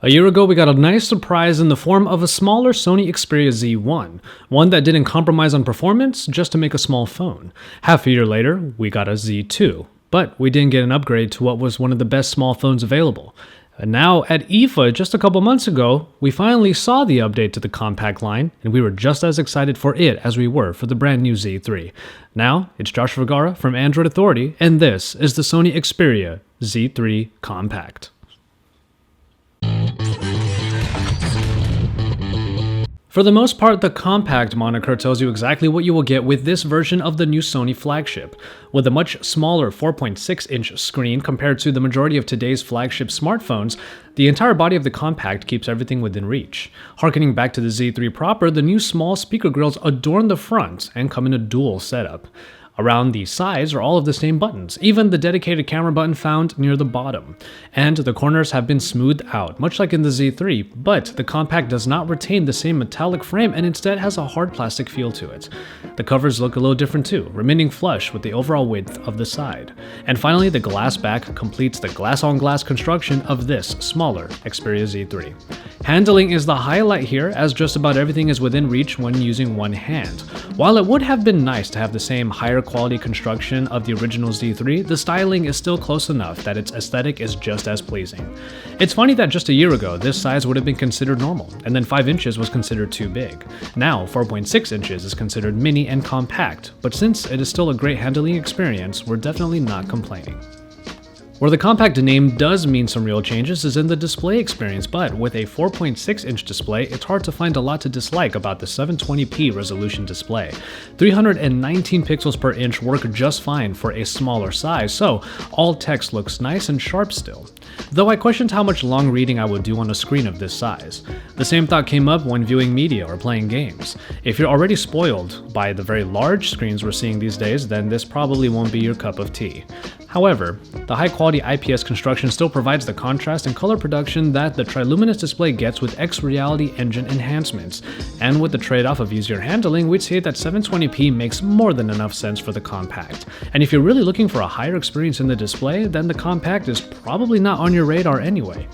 A year ago, we got a nice surprise in the form of a smaller Sony Xperia Z1, one that didn't compromise on performance just to make a small phone. Half a year later, we got a Z2, but we didn't get an upgrade to what was one of the best small phones available. And now at IFA just a couple months ago, we finally saw the update to the compact line, and we were just as excited for it as we were for the brand new Z3. Now, it's Josh Vergara from Android Authority, and this is the Sony Xperia Z3 Compact. For the most part, the compact moniker tells you exactly what you will get with this version of the new Sony flagship. With a much smaller 4.6-inch screen compared to the majority of today's flagship smartphones, the entire body of the compact keeps everything within reach. Harkening back to the Z3 proper, the new small speaker grills adorn the front and come in a dual setup. Around the sides are all of the same buttons, even the dedicated camera button found near the bottom. And the corners have been smoothed out, much like in the Z3, but the compact does not retain the same metallic frame and instead has a hard plastic feel to it. The covers look a little different too, remaining flush with the overall width of the side. And finally, the glass back completes the glass-on-glass construction of this smaller Xperia Z3. Handling is the highlight here, as just about everything is within reach when using one hand. While it would have been nice to have the same higher quality construction of the original Z3, the styling is still close enough that its aesthetic is just as pleasing. It's funny that just a year ago, this size would have been considered normal, and then 5 inches was considered too big. Now, 4.6 inches is considered mini and compact, but since it is still a great handling experience, we're definitely not complaining. Where the compact name does mean some real changes is in the display experience, but with a 4.6-inch display, it's hard to find a lot to dislike about the 720p resolution display. 319 pixels per inch work just fine for a smaller size, so all text looks nice and sharp still. Though I questioned how much long reading I would do on a screen of this size. The same thought came up when viewing media or playing games. If you're already spoiled by the very large screens we're seeing these days, then this probably won't be your cup of tea. However, the high-quality IPS construction still provides the contrast and color production that the triluminous display gets with X-Reality engine enhancements, and with the trade-off of easier handling, we'd say that 720p makes more than enough sense for the compact. And if you're really looking for a higher experience in the display, then the compact is probably not on your radar anyway.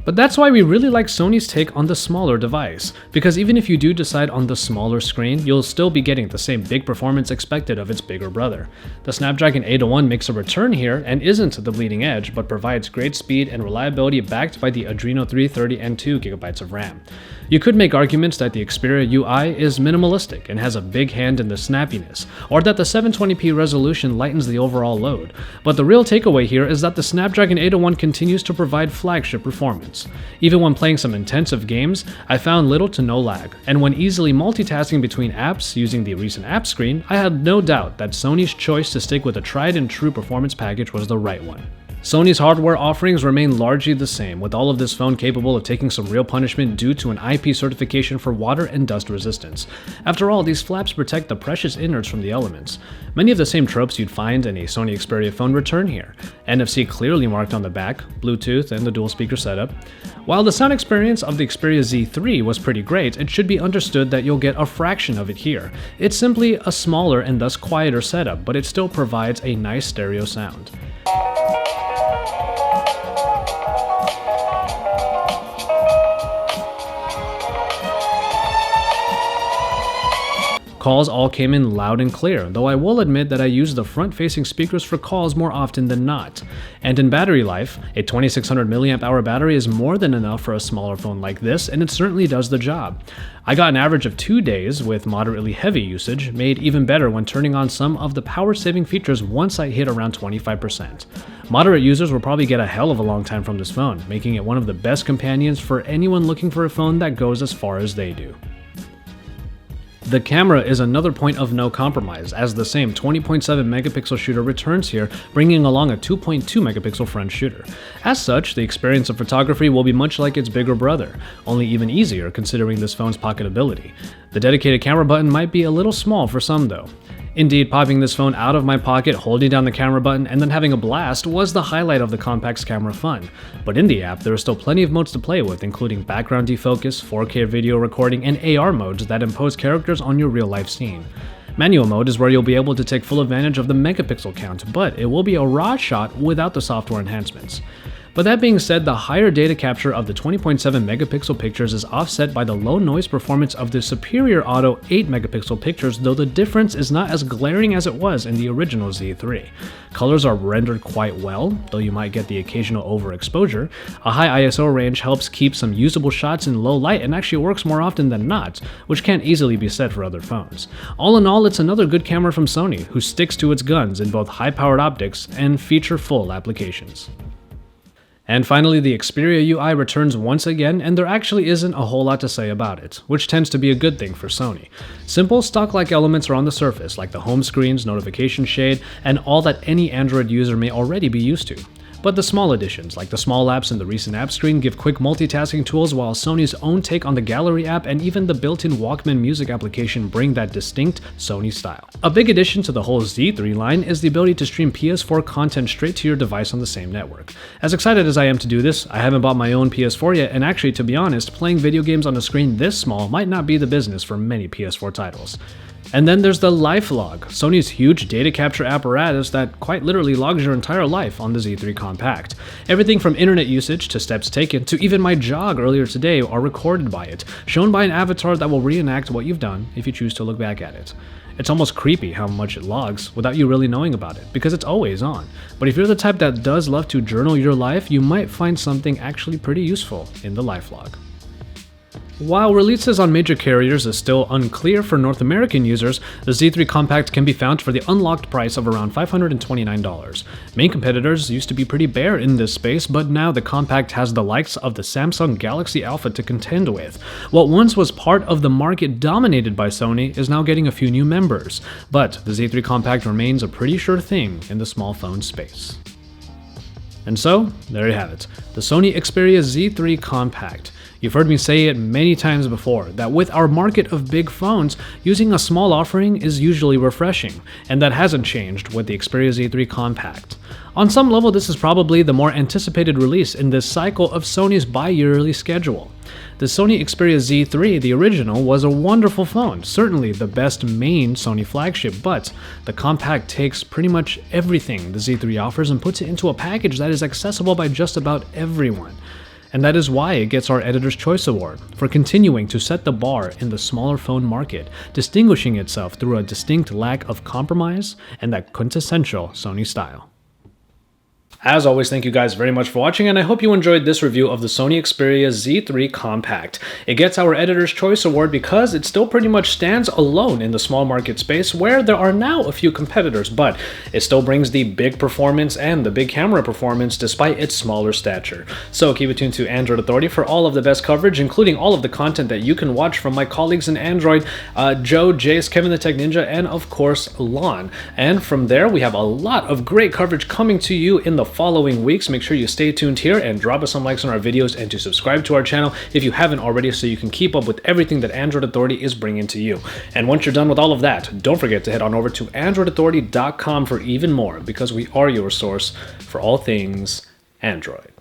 But that's why we really like Sony's take on the smaller device, because even if you do decide on the smaller screen, you'll still be getting the same big performance expected of its bigger brother. The Snapdragon 801 makes a return here and isn't the bleeding edge, but provides great speed and reliability backed by the Adreno 330 and 2GB of RAM. You could make arguments that the Xperia UI is minimalistic and has a big hand in the snappiness, or that the 720p resolution lightens the overall load, but the real takeaway here is that the Snapdragon 801 continues to provide flagship performance. Even when playing some intensive games, I found little to no lag, and when easily multitasking between apps using the recent app screen, I had no doubt that Sony's choice to stick with a tried and true performance package was the right one. Sony's hardware offerings remain largely the same, with all of this phone capable of taking some real punishment due to an IP certification for water and dust resistance. After all, these flaps protect the precious innards from the elements. Many of the same tropes you'd find in a Sony Xperia phone return here. NFC clearly marked on the back, Bluetooth, and the dual speaker setup. While the sound experience of the Xperia Z3 was pretty great, it should be understood that you'll get a fraction of it here. It's simply a smaller and thus quieter setup, but it still provides a nice stereo sound. Calls all came in loud and clear, though I will admit that I use the front-facing speakers for calls more often than not. And in battery life, a 2600 mAh battery is more than enough for a smaller phone like this, and it certainly does the job. I got an average of 2 days with moderately heavy usage, made even better when turning on some of the power-saving features once I hit around 25%. Moderate users will probably get a hell of a long time from this phone, making it one of the best companions for anyone looking for a phone that goes as far as they do. The camera is another point of no compromise, as the same 20.7 megapixel shooter returns here, bringing along a 2.2 megapixel front shooter. As such, the experience of photography will be much like its bigger brother, only even easier considering this phone's pocketability. The dedicated camera button might be a little small for some though. Indeed, popping this phone out of my pocket, holding down the camera button, and then having a blast was the highlight of the compact's camera fun. But in the app, there are still plenty of modes to play with, including background defocus, 4K video recording, and AR modes that impose characters on your real-life scene. Manual mode is where you'll be able to take full advantage of the megapixel count, but it will be a raw shot without the software enhancements. But that being said, the higher data capture of the 20.7 megapixel pictures is offset by the low noise performance of the superior auto 8 megapixel pictures, though the difference is not as glaring as it was in the original Z3. Colors are rendered quite well, though you might get the occasional overexposure. A high ISO range helps keep some usable shots in low light and actually works more often than not, which can't easily be said for other phones. All in all, it's another good camera from Sony, who sticks to its guns in both high-powered optics and feature-full applications. And finally, the Xperia UI returns once again, and there actually isn't a whole lot to say about it, which tends to be a good thing for Sony. Simple, stock-like elements are on the surface, like the home screen's notification shade, and all that any Android user may already be used to. But the small additions, like the small apps and the recent app screen, give quick multitasking tools, while Sony's own take on the Gallery app and even the built-in Walkman music application bring that distinct Sony style. A big addition to the whole Z3 line is the ability to stream PS4 content straight to your device on the same network. As excited as I am to do this, I haven't bought my own PS4 yet, and actually, to be honest, playing video games on a screen this small might not be the business for many PS4 titles. And then there's the Life Log, Sony's huge data capture apparatus that quite literally logs your entire life on the Z3 Compact. Everything from internet usage to steps taken to even my jog earlier today are recorded by it, shown by an avatar that will reenact what you've done if you choose to look back at it. It's almost creepy how much it logs without you really knowing about it, because it's always on. But if you're the type that does love to journal your life, you might find something actually pretty useful in the Life Log. While releases on major carriers is still unclear for North American users, the Z3 Compact can be found for the unlocked price of around $529. Main competitors used to be pretty bare in this space, but now the Compact has the likes of the Samsung Galaxy Alpha to contend with. What once was part of the market dominated by Sony is now getting a few new members, but the Z3 Compact remains a pretty sure thing in the small phone space. And so, there you have it, the Sony Xperia Z3 Compact. You've heard me say it many times before, that with our market of big phones, using a small offering is usually refreshing, and that hasn't changed with the Xperia Z3 Compact. On some level, this is probably the more anticipated release in this cycle of Sony's bi-yearly schedule. The Sony Xperia Z3, the original, was a wonderful phone, certainly the best main Sony flagship, but the Compact takes pretty much everything the Z3 offers and puts it into a package that is accessible by just about everyone. And that is why it gets our Editor's Choice Award, for continuing to set the bar in the smaller phone market, distinguishing itself through a distinct lack of compromise and that quintessential Sony style. As always, thank you guys very much for watching, and I hope you enjoyed this review of the Sony Xperia Z3 Compact. It gets our Editor's Choice Award because it still pretty much stands alone in the small market space where there are now a few competitors, but it still brings the big performance and the big camera performance despite its smaller stature. So keep it tuned to Android Authority for all of the best coverage, including all of the content that you can watch from my colleagues in Android, Joe, Jace, Kevin the Tech Ninja, and of course, Lon. And from there, we have a lot of great coverage coming to you in the following weeks. Make sure you stay tuned here and drop us some likes on our videos and to subscribe to our channel if you haven't already, so you can keep up with everything that Android Authority is bringing to you. And once you're done with all of that, don't forget to head on over to androidauthority.com for even more, because we are your source for all things Android.